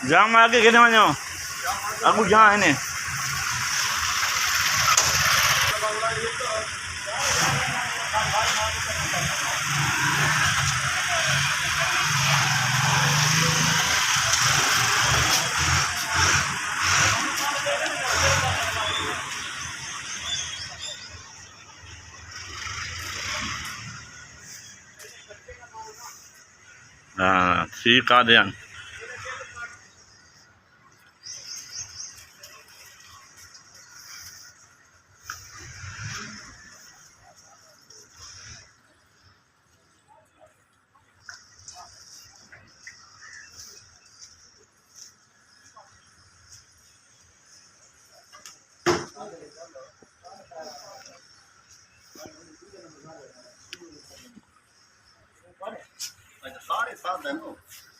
जाम आगे केने वञो अॻु जाम आहिनि हाँ ठीक आहे ध्यानु Like the 7 है